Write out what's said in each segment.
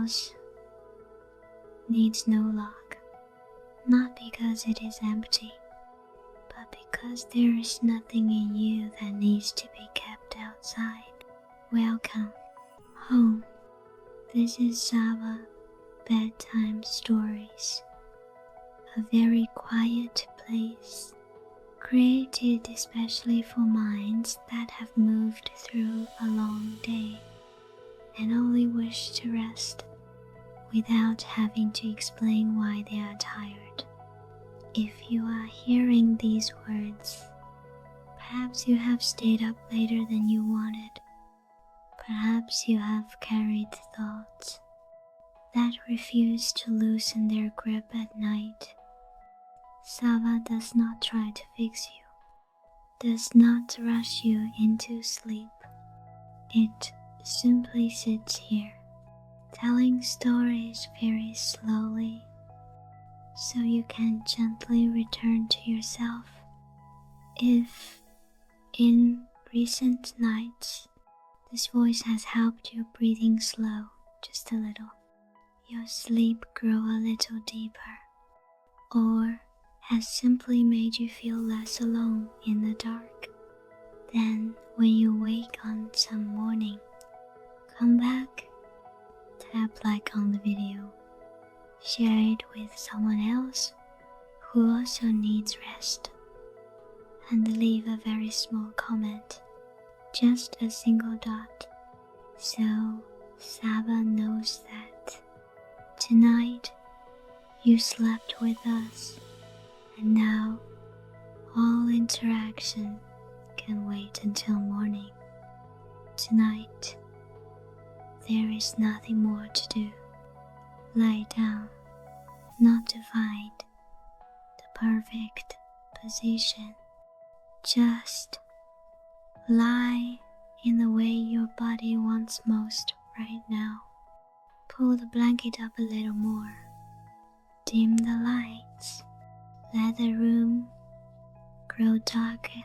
house needs no lock, not because it is empty, but because there is nothing in you that needs to be kept outside. Welcome home. This is Saba Bedtime Stories, a very quiet place created especially for minds that have moved through a long day and only wish to rest without having to explain why they are tired. If you are hearing these words, perhaps you have stayed up later than you wanted. Perhaps you have carried thoughts that refuse to loosen their grip at night. Saba does not try to fix you, does not rush you into sleep. It simply sits here, telling stories very slowly, so you can gently return to yourself. If in recent nights this voice has helped your breathing slow just a little, your sleep grow a little deeper, or has simply made you feel less alone in the dark, then when you wake on some morning, come back, tap like on the video, share it with someone else who also needs rest, and leave a very small comment, just a single dot, so Saba knows that tonight you slept with us, and now all interaction can wait until morning. Tonight there is nothing more to do. Lie down, not to find the perfect position. Just lie in the way your body wants most right now. Pull the blanket up a little more. Dim the lights. Let the room grow darker,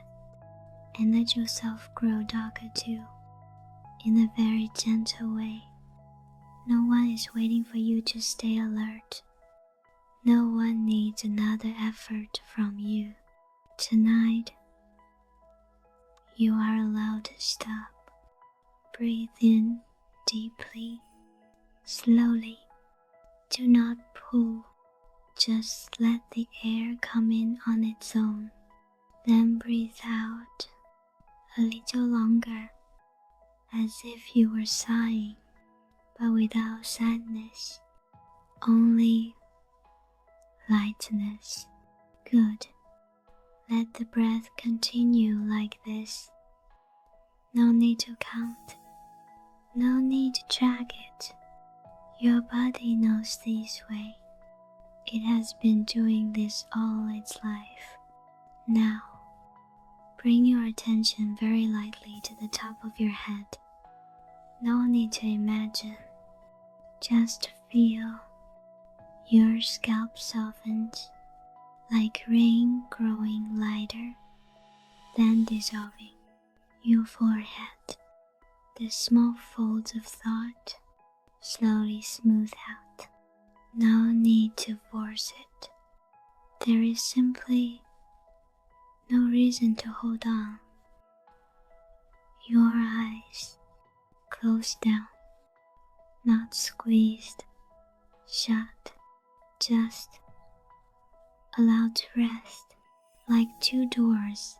and let yourself grow darker too, in a very gentle way. No one is waiting for you to stay alert. No one needs another effort from you. Tonight, you are allowed to stop. Breathe in deeply, slowly. Do not pull. Just let the air come in on its own. Then breathe out a little longer, as if you were sighing, but without sadness, only lightness. Good. Let the breath continue like this. No need to count. No need to track it. Your body knows this way. It has been doing this all its life. Now, bring your attention very lightly to the top of your head. No need to imagine. Just feel your scalp softened, like rain growing lighter, then dissolving. Your forehead, the small folds of thought, slowly smooth out. No need to force it. There is simply no reason to hold on. Your eyes closed down, not squeezed, shut, just allowed to rest like two doors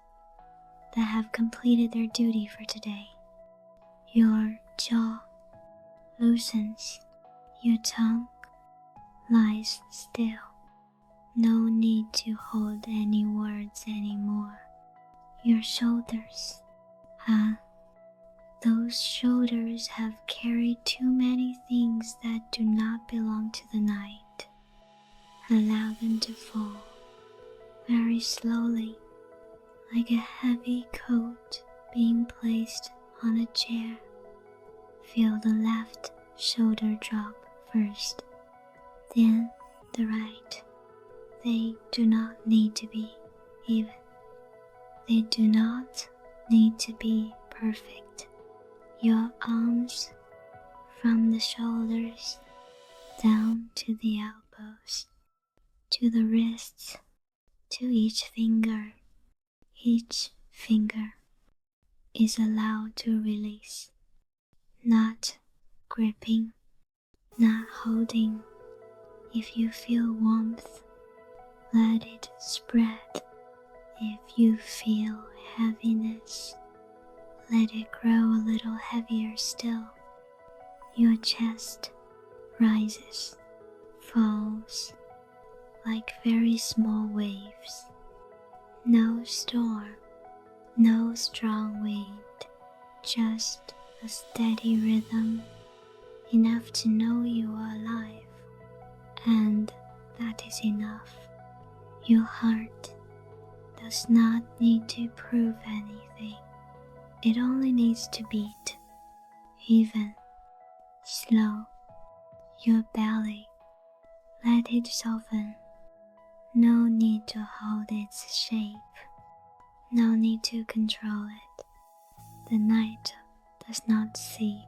that have completed their duty for today. Your jaw loosens, your tongue lies still. No need to hold any words anymore. Your shoulders, those shoulders have carried too many things that do not belong to the night. Allow them to fall very slowly, like a heavy coat being placed on a chair. Feel the left shoulder drop first, then the right. They do not need to be even. They do not need to be perfect. Your arms from the shoulders down to the elbows, to the wrists, to each finger. Each finger is allowed to release, not gripping, not holding. If you feel warmth, let it spread. If you feel heaviness, let it grow a little heavier still. Your chest rises, falls, like very small waves. No storm, no strong wind, just a steady rhythm, enough to know you are alive, and that is enough. Your heart does not need to prove anything. It only needs to beat, even, slow. Your belly, let it soften. No need to hold its shape. No need to control it. The night does not see,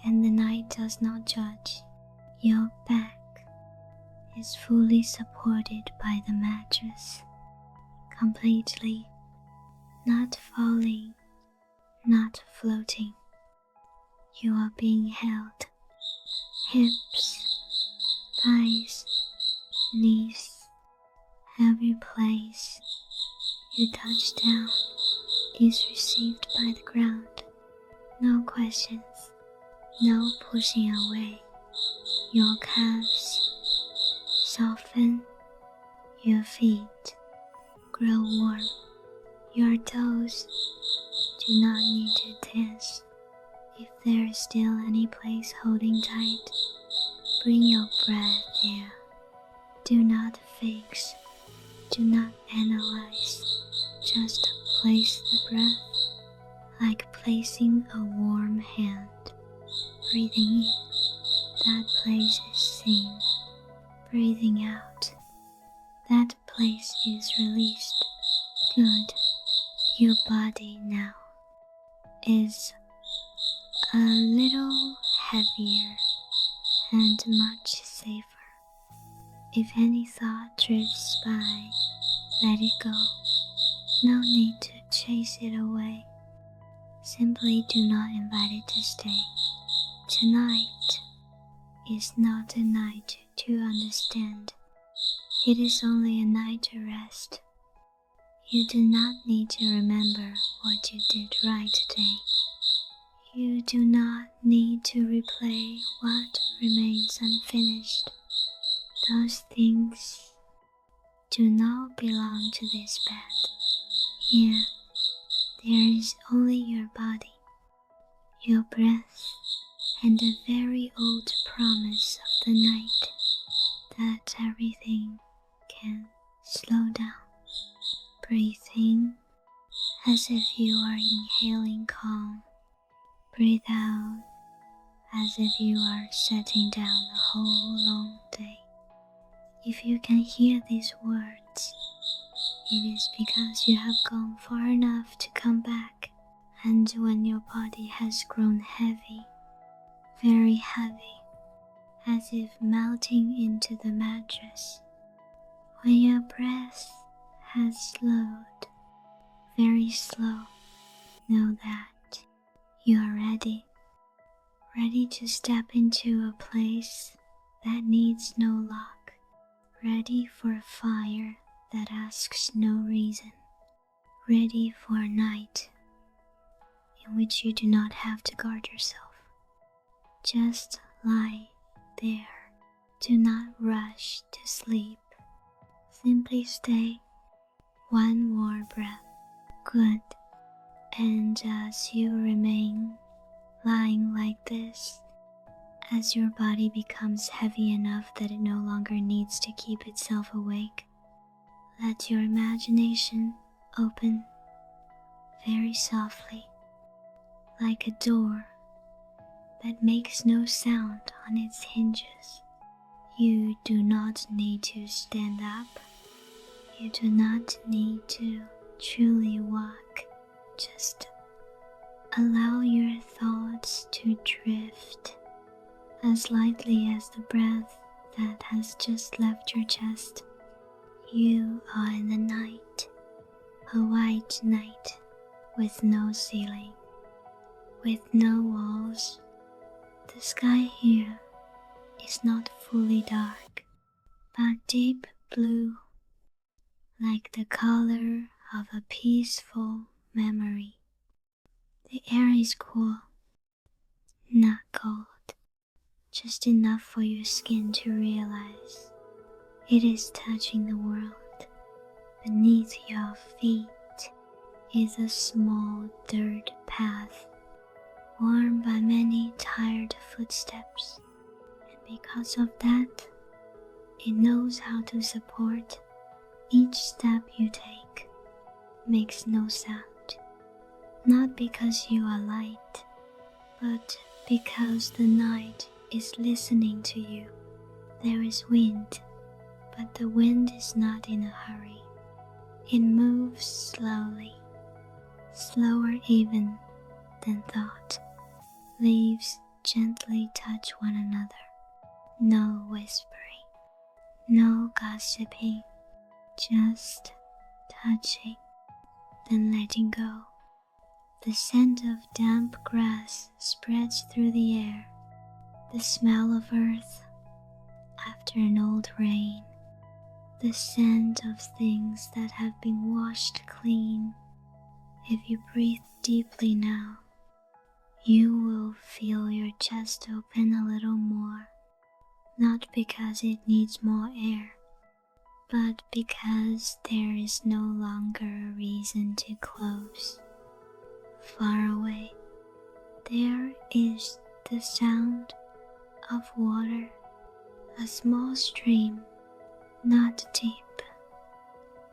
and the night does not judge. Your back is fully supported by the mattress, completely, not falling, not floating. You are being held. Hips, thighs, knees, every place you touch down is received by the ground. No questions, no pushing away. Your calves soften, your feet grow warm. Your toes do not need to tense. If there is still any place holding tight, bring your breath there. Do not fix, do not analyze, just place the breath like placing a warm hand. Breathing in, that place is seen. Breathing out, that place is released. Good. Your body now is a little heavier and much safer. If any thought drifts by, let it go. No need to chase it away. Simply do not invite it to stay. Tonight is not a night to understand. It is only a night to rest. You do not need to remember what you did right today. You do not need to replay what remains unfinished. Those things do not belong to this bed. Here, there is only your body, your breath, and a very old promise of the night that everything can slow down. Breathe in as if you are inhaling calm. Breathe out as if you are shutting down the whole long day. If you can hear these words, it is because you have gone far enough to come back. And when your body has grown heavy, very heavy, as if melting into the mattress, when your breath has slowed, very slow, know that you are ready to step into a place that needs no lock, ready for a fire that asks no reason, ready for a night in which you do not have to guard yourself. Just lie there. Do not rush to sleep. Simply stay. One more breath. Good. And as you remain lying like this, as your body becomes heavy enough that it no longer needs to keep itself awake, let your imagination open very softly, like a door that makes no sound on its hinges. You do not need to stand up. You do not need to truly walk. Just allow your thoughts to drift. as lightly as the breath that has just left your chest. You are in the night, a white night with no ceiling, with no walls. The sky here is not fully dark, but deep blue, like the color of a peaceful memory. The air is cool, not cold, just enough for your skin to realize it is touching the world. Beneath your feet is a small dirt path, worn by many tired footsteps, and because of that, it knows how to support. Each step you take makes no sound, not because you are light, but because the night is listening to you. There is wind, but the wind is not in a hurry. It moves slowly, slower even than thought. Leaves gently touch one another. No whispering, no gossiping, just touching, then letting go. The scent of damp grass spreads through the air, the smell of earth after an old rain, the scent of things that have been washed clean. If you breathe deeply now, you will feel your chest open a little more, not because it needs more air, but because there is no longer a reason to close. Far away, there is the sound of water, a small stream, not deep,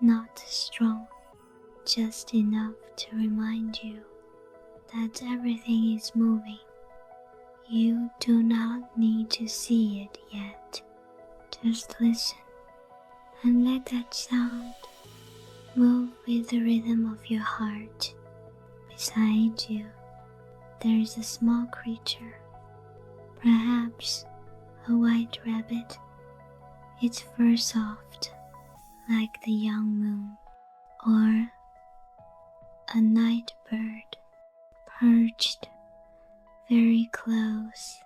not strong, just enough to remind you that everything is moving. You do not need to see it yet. Just listen and let that sound move with the rhythm of your heart. Beside you, there is a small creature, perhaps a white rabbit, its fur soft like the young moon, or a night bird perched very close,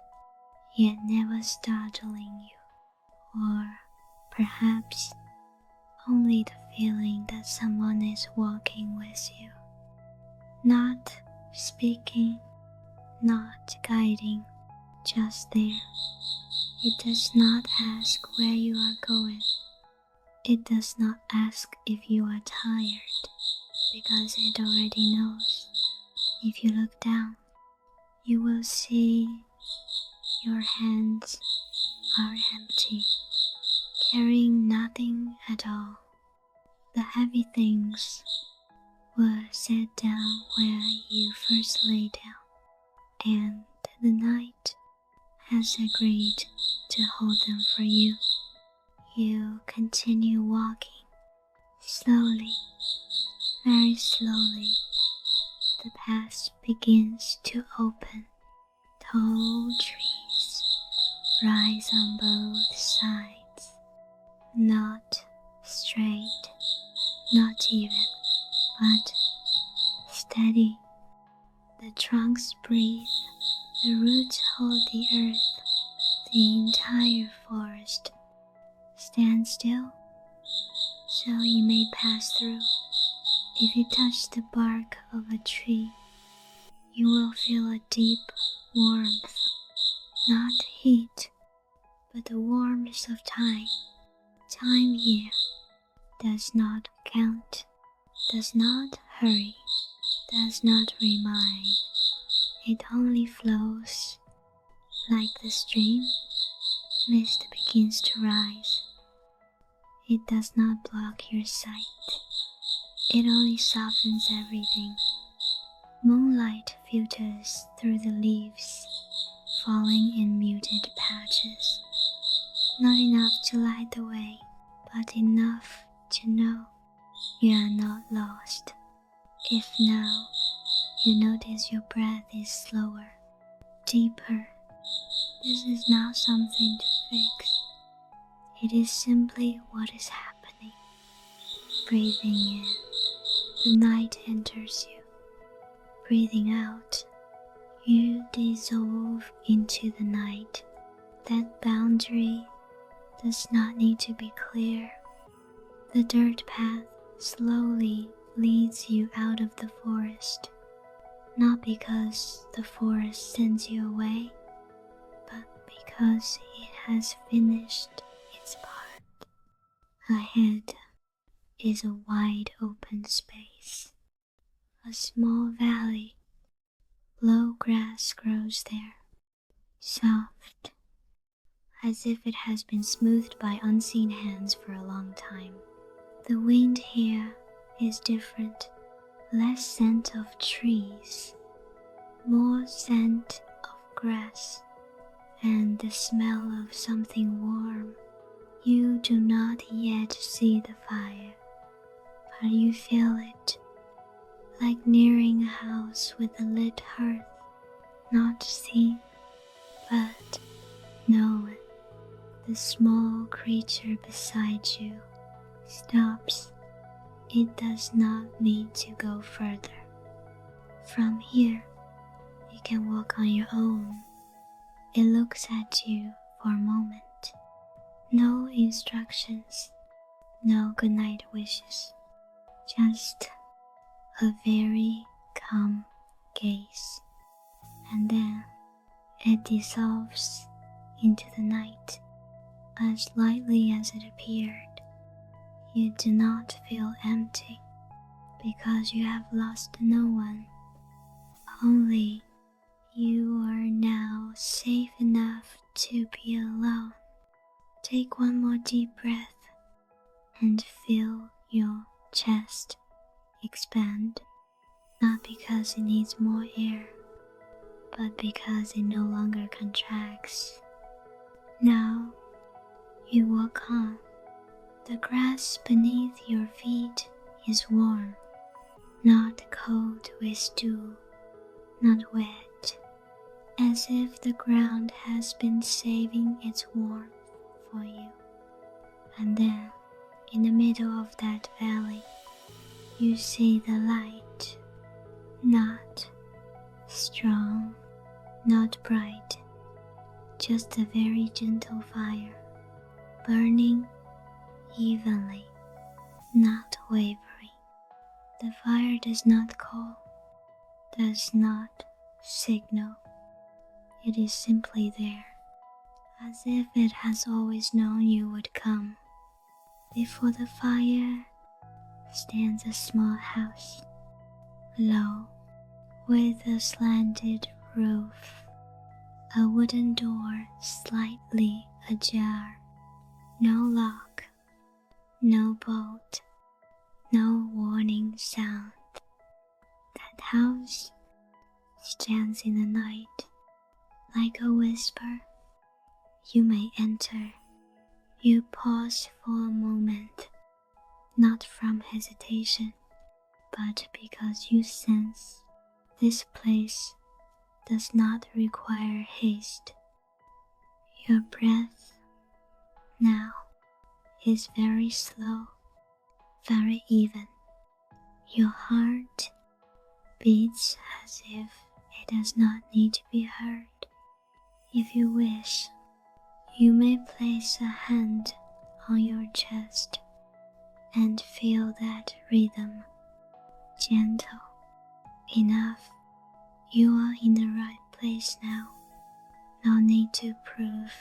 yet never startling you, or perhaps only the feeling that someone is walking with you, not speaking, not guiding, just there. It does not ask where you are going. It does not ask if you are tired, because it already knows. If you look down, you will see your hands are empty, carrying nothing at all. The heavy things were set down where you first lay down, and the night has agreed to hold them for you. You continue walking, slowly, very slowly. The path begins to open. Tall trees rise on both sides, not straight, not even, but steady. The trunks breathe, the roots hold the earth. The entire forest stands still, so you may pass through. If you touch the bark of a tree, you will feel a deep warmth, not heat, but the warmth of time. Time here does not count, does not hurry, does not remind. It only flows. Like the stream, mist begins to rise. It does not block your sight. It only softens everything. Moonlight filters through the leaves, falling in muted patches. Not enough to light the way, but enough to know you are not lost. If now you notice your breath is slower, deeper, This is not something to fix. It is simply what is happening. Breathing in, the night enters you. Breathing out, you dissolve into the night. That boundary does not need to be clear. The dirt path slowly leads you out of the forest, not because the forest sends you away, but because it has finished its part. Ahead is a wide open space, a small valley. Low grass grows there, soft, as if it has been smoothed by unseen hands for a long time. The wind here is different, less scent of trees, more scent of grass, and the smell of something warm. You do not yet see the fire, but you feel it, like nearing a house with a lit hearth, not seen, but known. The small creature beside you stops. It does not need to go further. From here, you can walk on your own. It looks at you for a moment. No instructions, no goodnight wishes, just a very calm gaze. And then it dissolves into the night as lightly as it appeared. You do not feel empty because you have lost no one. Only you are now safe enough to be alone. Take one more deep breath and feel your chest expand, not because it needs more air, but because it no longer contracts. Now you walk on. The grass beneath your feet is warm, not cold with dew, not wet, as if the ground has been saving its warmth for you. And then, in the middle of that valley, you see the light, not strong, not bright, just a very gentle fire, burning evenly, not wavering. The fire does not call, does not signal. It is simply there, as if it has always known you would come. Before the fire stands a small house, low, with a slanted roof, a wooden door slightly ajar, no lock, no bolt, no warning sound. That house stands in the night, like a whisper. You may enter. You pause for a moment, not from hesitation, but because you sense this place does not require haste. Your breath now is very slow, very even. Your heart beats as if it does not need to be heard. If you wish, you may place a hand on your chest and feel that rhythm, gentle enough. You are in the right place now. No need to prove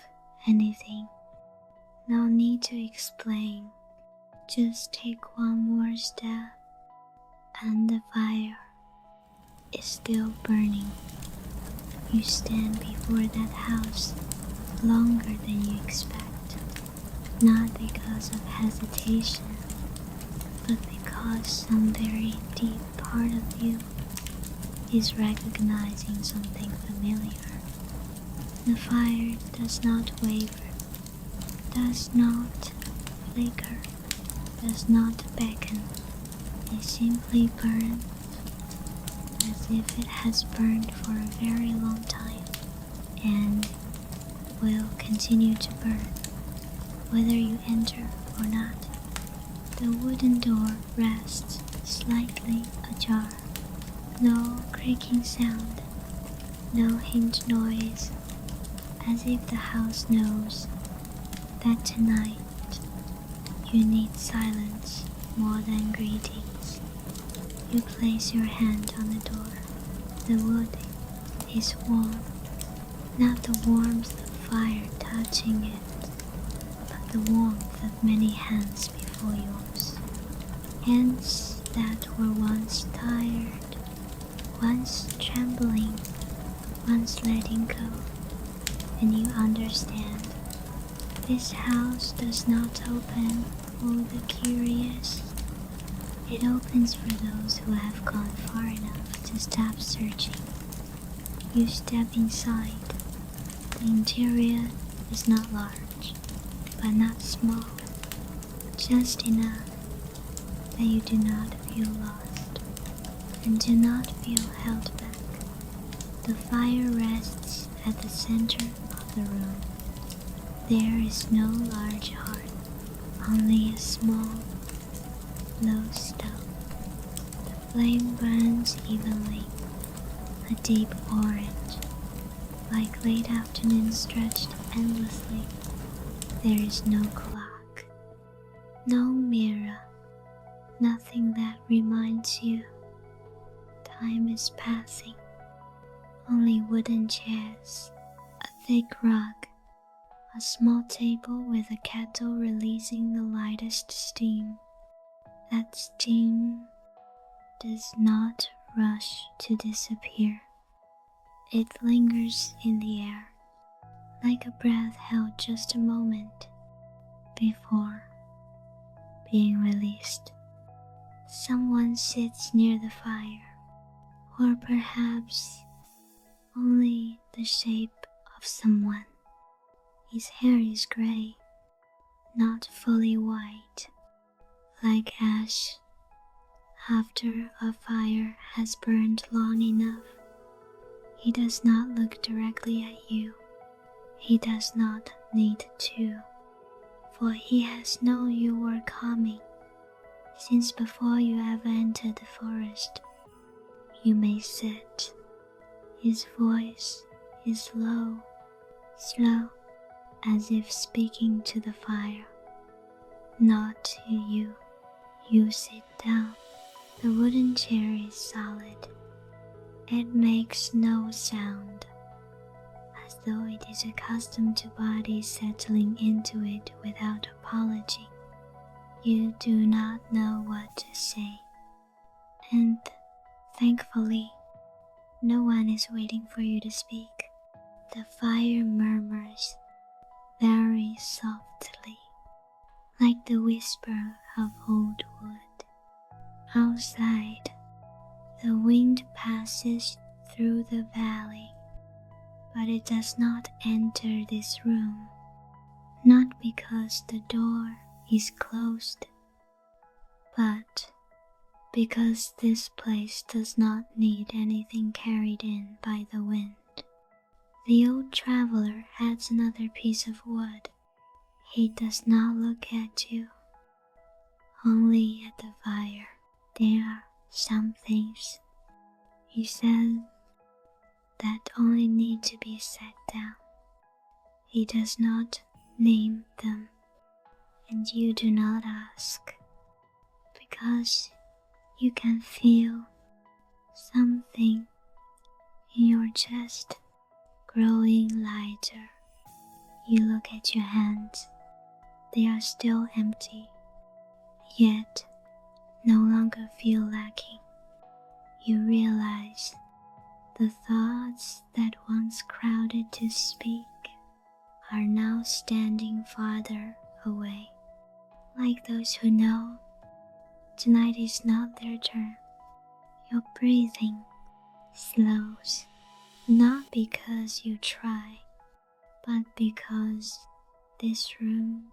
anything. No need to explain. Just take one more step and the fire is still burning. You stand before that house longer than you expect, not because of hesitation, but because some very deep part of you is recognizing something familiar. The fire does not waver, does not flicker, does not beckon. It simply burns as if it has burned for a very long time, and will continue to burn, whether you enter or not. The wooden door rests slightly ajar. No creaking sound, no hinge noise, as if the house knows that tonight you need silence more than greetings. You place your hand on the door. The wood is warm, not the warmth of fire touching it, but the warmth of many hands before yours. Hands that were once tired, once trembling, once letting go, and you understand. This house does not open for the curious. It opens for those who have gone far enough to stop searching. You step inside. The interior is not large, but not small, just enough that you do not feel lost and do not feel held back. The fire rests at the center of the room. There is no large hearth, only a small, low stove. The flame burns evenly, a deep orange, like late afternoon stretched endlessly. There is no clock, no mirror, nothing that reminds you time is passing. Only wooden chairs, a thick rug, a small table with a kettle releasing the lightest steam. That steam does not rush to disappear. It lingers in the air, like a breath held just a moment before being released. Someone sits near the fire, or perhaps only the shape of someone. His hair is gray, not fully white, like ash after a fire has burned long enough. He does not look directly at you. He does not need to, for he has known you were coming since before you ever entered the forest. You may sit. His voice is low, slow, as if speaking to the fire, not to you. You sit down. The wooden chair is solid. It makes no sound, as though it is accustomed to bodies settling into it without apology. You do not know what to say, and thankfully, no one is waiting for you to speak. The fire murmurs very softly, like the whisper of old wood. Outside, the wind passes through the valley, but it does not enter this room, not because the door is closed, but because this place does not need anything carried in by the wind. The old traveler adds another piece of wood. He does not look at you, only at the fire. There are some things, he says, that only need to be set down. He does not name them, and you do not ask, because you can feel something in your chest growing lighter. You look at your hands. They are still empty, yet no longer feel lacking. You realize the thoughts that once crowded to speak are now standing farther away, like those who know tonight is not their turn. Your breathing slows, not because you try, but because this room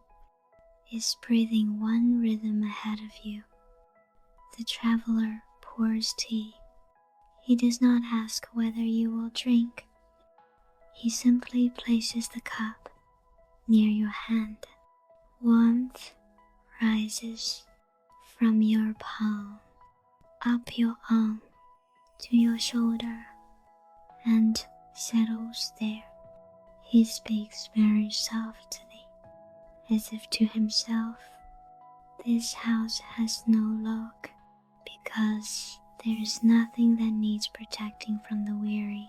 is breathing one rhythm ahead of you. The traveler pours tea. He does not ask whether you will drink. He simply places the cup near your hand. Warmth rises from your palm, up your arm to your shoulder, and settles there. He speaks very softly, as if to himself. This house has no lock, because there is nothing that needs protecting from the weary.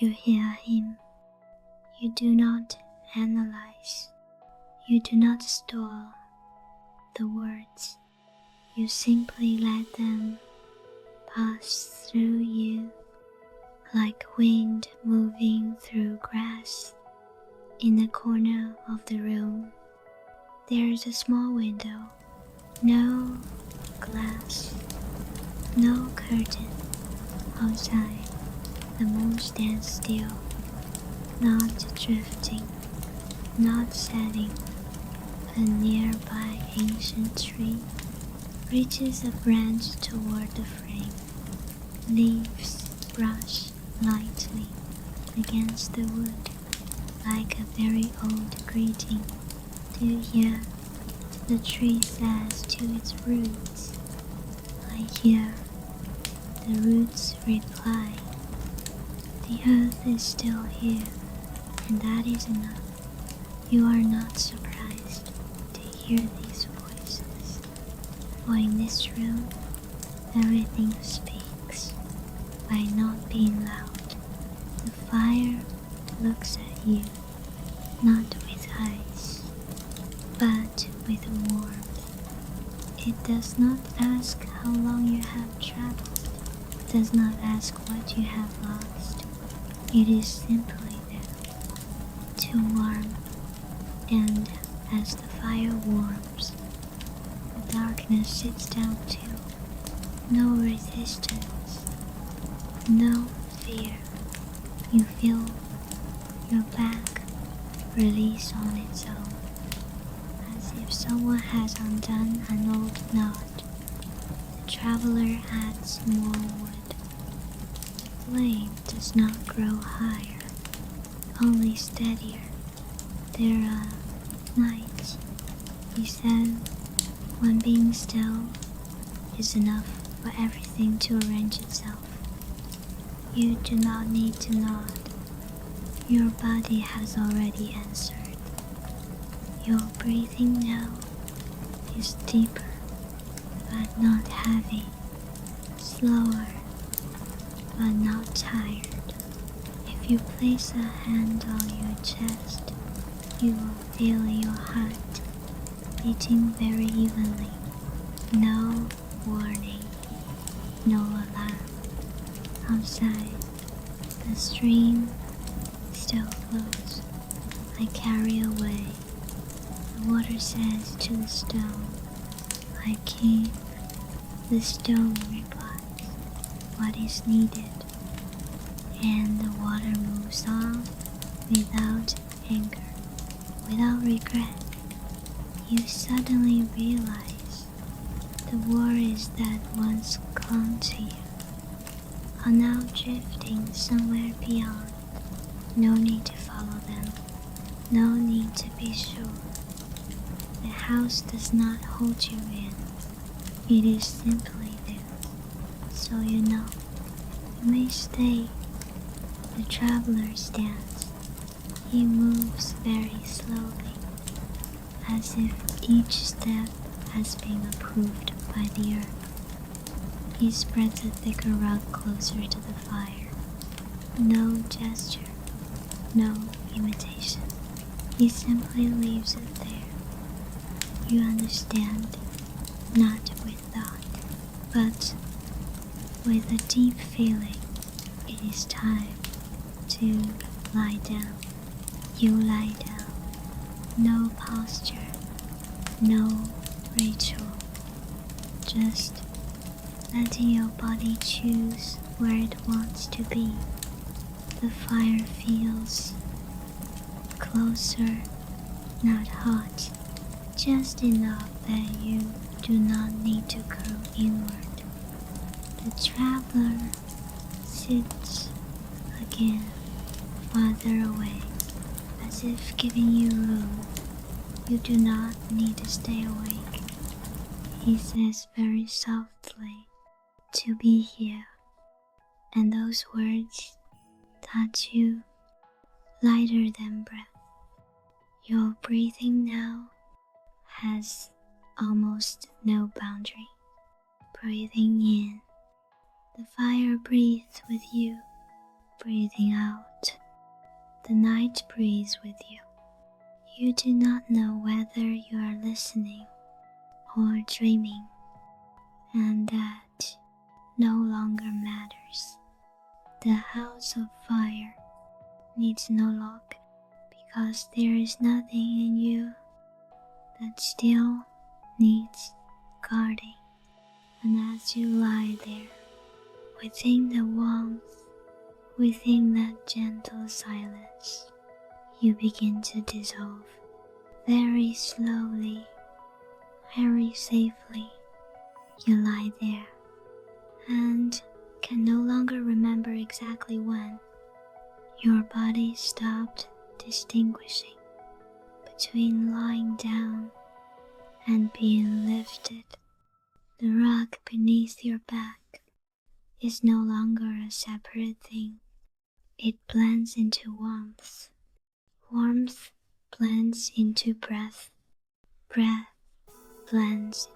You hear him. You do not analyze. You do not store the words. You simply let them pass through you like wind moving through grass. In the corner of the room, there is a small window. No glass, no curtain. Outside, the moon stands still, not drifting, not setting. A nearby ancient tree reaches a branch toward the frame. Leaves brush lightly against the wood like a very old greeting. Do you hear? The tree says to its roots, I hear. The roots reply, the earth is still here, and that is enough. You are not surprised to hear these voices, for in this room everything speaks by not being loud. The fire looks at you, not with eyes, but with warmth. It does not ask how long you have traveled. It does not ask what you have lost. It is simply there to warm, and as the fire warms, the darkness sits down too. No resistance, no fear. You feel your back release on its own, as if someone has undone an old knot. The traveler adds more wood. The flame does not grow higher, only steadier. There are nights, he said, when being still is enough for everything to arrange itself. You do not need to nod. Your body has already answered. Your breathing now is deeper, but not heavy, slower, but not tired. If you place a hand on your chest, you will feel your heart beating very evenly. No warning, no alarm. Outside, the stream still flows. I carry away. The water says to the stone, I keep. The stone replies what is needed, and the water moves on without anger, without regret. You suddenly realize the worries that once clung to you are now drifting somewhere beyond. No need to follow them, no need to be sure. The house does not hold you in, it is simply there, so you know. You may stay. The traveler stands. He moves very slowly, as if each step has been approved by the earth. He spreads a thicker rug closer to the fire. No gesture, no imitation. He simply leaves it there. You understand, not with thought, but with a deep feeling. It is time to lie down. You lie down. No posture, no ritual, just letting your body choose where it wants to be. The fire feels closer, not hot, just enough that you do not need to curl inward. The traveler sits again, farther away, as as if giving you room. You do not need to stay awake. He says very softly to be here, and those words touch you lighter than breath. Your breathing now has almost no boundary. Breathing in, the fire breathes with you. Breathing out, the night breathes with you. You do not know whether you are listening or dreaming, and that no longer matters. The house of fire needs no lock because there is nothing in you that still needs guarding. And as you lie there, within the warmth, within that gentle silence, you begin to dissolve very slowly, very safely. You lie there and can no longer remember exactly when your body stopped distinguishing between lying down and being lifted. The rug beneath your back is no longer a separate thing. It blends into warmth. Warmth blends into breath. Breath blends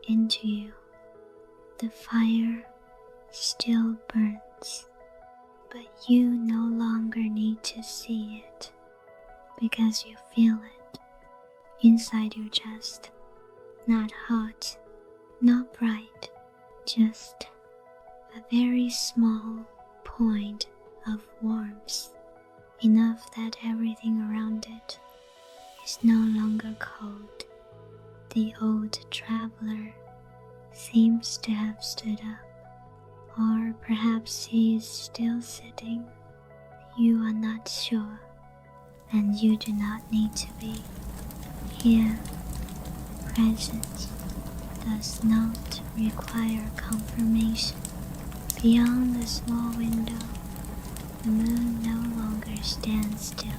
into you. The fire still burns, but you no longer need to see it because you feel it inside your chest. Not hot, not bright, just a very small point of warmth, enough that everything around it is no longer cold. The old traveler seems to have stood up, or perhaps he is still sitting. You are not sure, and you do not need to be. Here, presence does not require confirmation. Beyond the small window, the moon no longer stands still.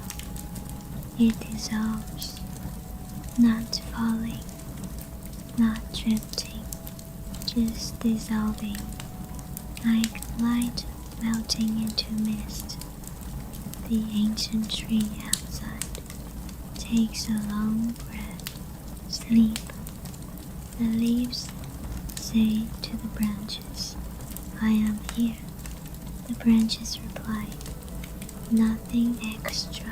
It dissolves, not falling, not drifting, just dissolving, like light melting into mist. The ancient tree outside takes a long breath. Sleep. The leaves say to the branches, I am here. The branches reply, nothing extra,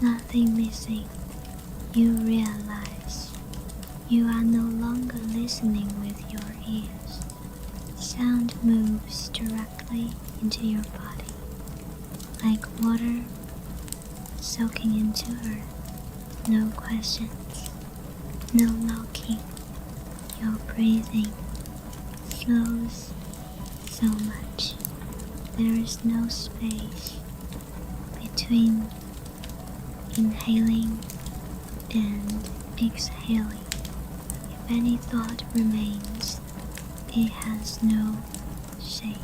nothing missing. You realize you are no longer listening with your ears. Sound moves directly into your body, like water soaking into earth. No questions, no knocking. Your breathing slows so much. There is no space between inhaling and exhaling. If any thought remains, it has no shape,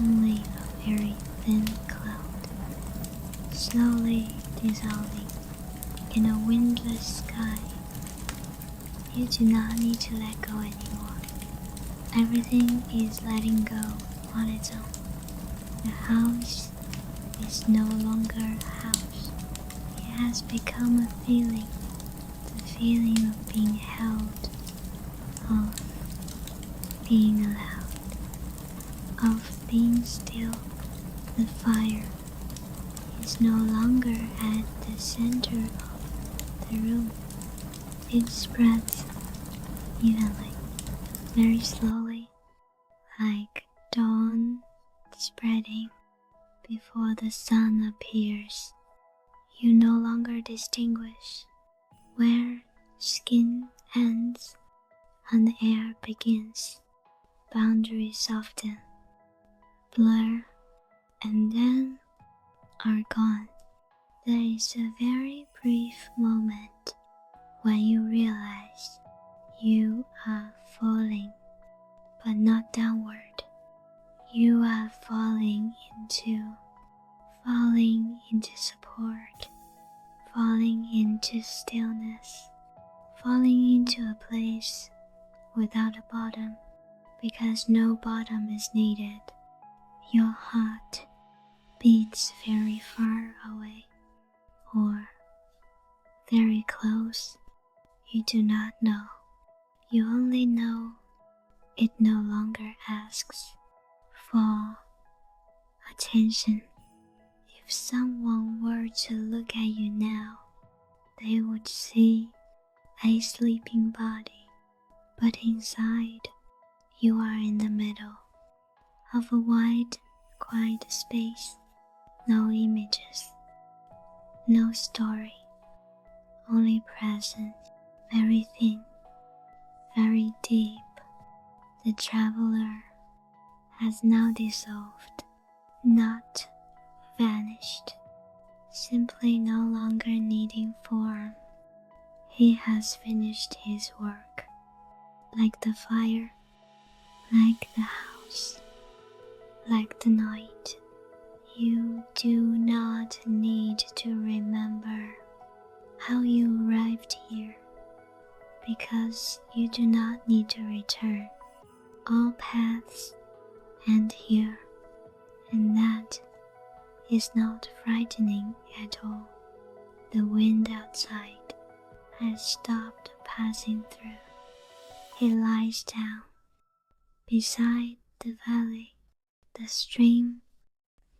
only a very thin cloud, slowly dissolving in a windless sky. You do not need to let go anymore. Everything is letting go on its own. The house is no longer a house. It has become a feeling, the feeling of being held, of being allowed, of being still. The fire is no longer at the center of the room. It spreads evenly, very slowly, like dawn spreading before the sun appears. You no longer distinguish where skin ends and the air begins. Boundaries soften, blur, and then are gone. There is a very brief moment when you realize you are falling, but not downward. You are falling into support, falling into stillness, falling into a place without a bottom, because no bottom is needed. Your heart beats very far away or very close. You do not know. You only know it no longer asks for attention. If someone were to look at you now, they would see a sleeping body, but inside you are in the middle of a wide, quiet space. No images, no story, only presence, very thin, very deep. The traveler has now dissolved, not vanished, simply no longer needing form. He has finished his work, like the fire, like the house, like the night. You do not need to remember how you arrived here, because you do not need to return. All paths end here, and that is not frightening at all. The wind outside has stopped passing through. He lies down beside the valley. The stream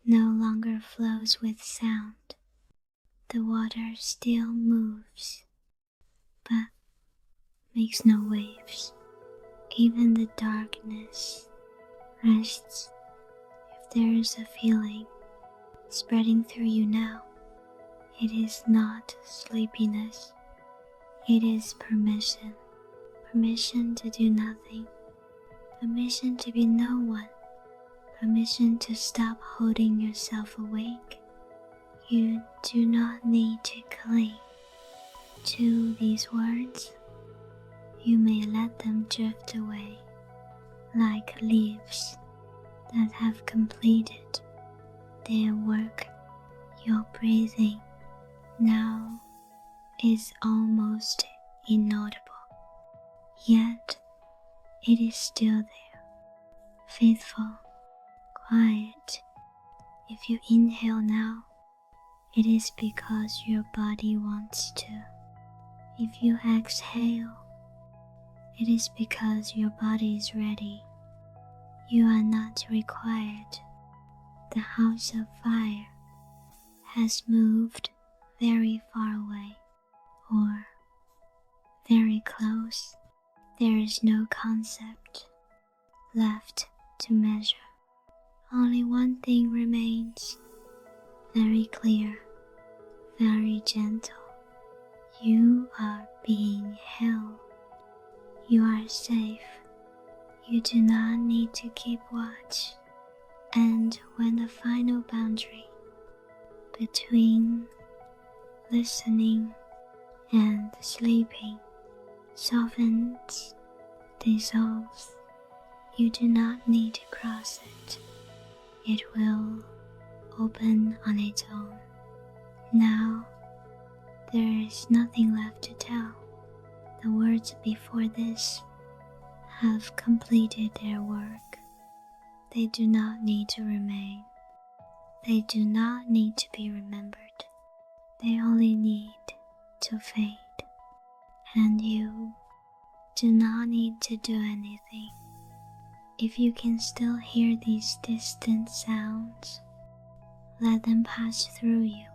no longer flows with sound. The water still moves, but makes no waves. Even the darkness rests. If there is a feeling spreading through you now, it is not sleepiness. It is permission. Permission to do nothing. Permission to be no one. Permission to stop holding yourself awake. You do not need to cling to these words. You may let them drift away like leaves that have completed their work. Your breathing now is almost inaudible, yet it is still there, faithful, quiet. If you inhale now, it is because your body wants to. If you exhale, it is because your body is ready. You are not required. The house of fire has moved very far away or very close. There is no concept left to measure. Only one thing remains, very clear, very gentle. You are being held. You are safe. You do not need to keep watch. And when the final boundary between listening and sleeping softens, dissolves, you do not need to cross it. It will open on its own. Now, there is nothing left to tell. The words before this have completed their work. They do not need to remain. They do not need to be remembered. They only need to fade. And you do not need to do anything. If you can still hear these distant sounds, let them pass through you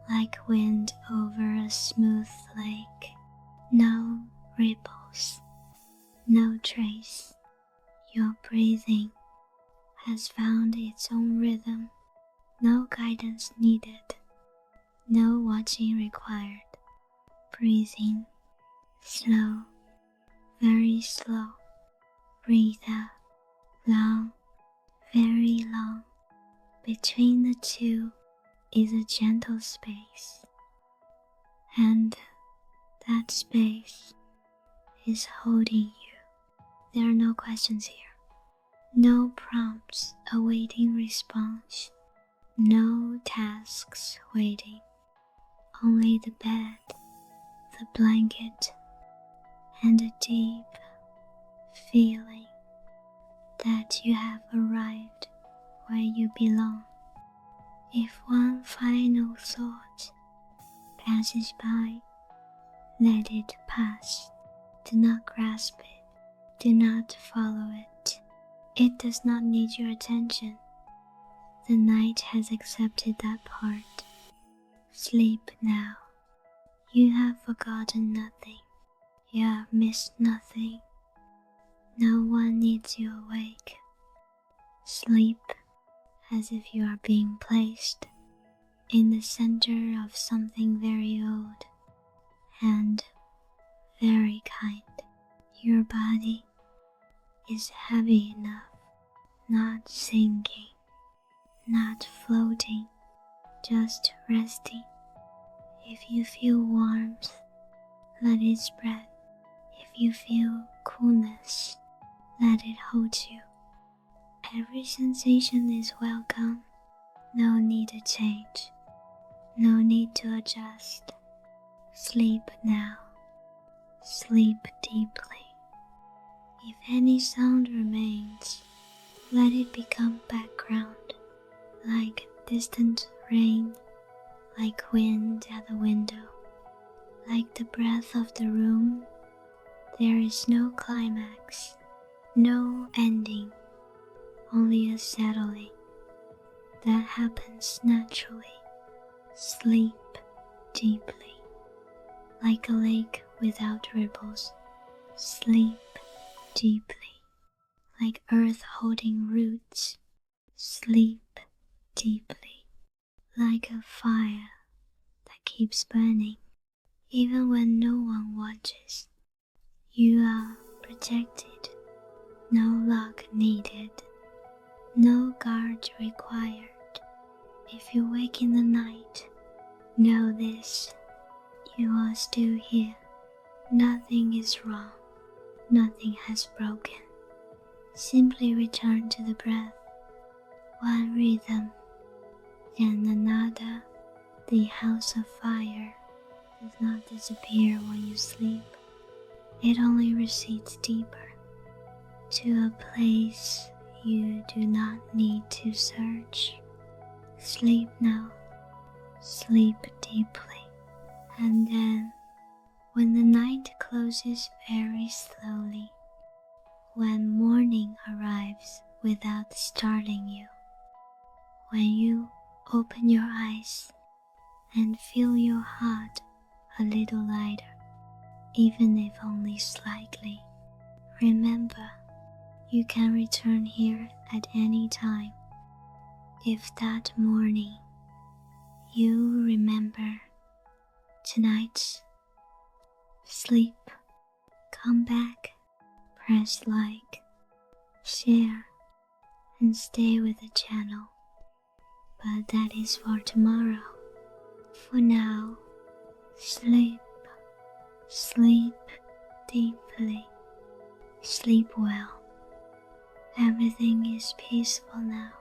like wind over a smooth lake. No ripples, no trace. Your breathing has found its own rhythm. No guidance needed, no watching required. Breathing slow, very slow. Breathe out, long, very long. Between the two is a gentle space, and that space is holding you. There are no questions here, no prompts awaiting response, no tasks waiting. only the bed, the blanket, and a deep feeling that you have arrived where you belong. If one final thought passes by, let it pass. Do not grasp it. Do not follow it. It does not need your attention. The night has accepted that part. Sleep now. You have forgotten nothing. You have missed nothing. No one needs you awake. Sleep as if you are being placed in the center of something very old and very kind. Your body is heavy enough, not sinking, not floating, just resting. If you feel warmth, let it spread. If you feel coolness, let it hold you. Every sensation is welcome. No need to change. No need to adjust. Sleep now. Sleep deeply. If any sound remains, let it become background, like distant rain, like wind at the window, like the breath of the room. There is no climax, no ending, only a settling that happens naturally. Sleep deeply, like a lake without ripples. Sleep deeply, like earth holding roots. Sleep deeply, like a fire that keeps burning, even when no one watches. You are protected, no lock needed, no guard required. If you wake in the night, know this: you are still here. Nothing is wrong, nothing has broken. Simply return to the breath, one rhythm, then another. The house of fire does not disappear when you sleep. It only recedes deeper, to a place you do not need to search. Sleep now, sleep deeply, and then, when the night closes very slowly, when morning arrives without startling you, when you open your eyes and feel your heart a little lighter, even if only slightly, remember, you can return here at any time. If that morning you remember tonight's sleep, come back, press like, share, and stay with the channel. But that is for tomorrow. For now, sleep, sleep deeply, sleep well. Everything is peaceful now.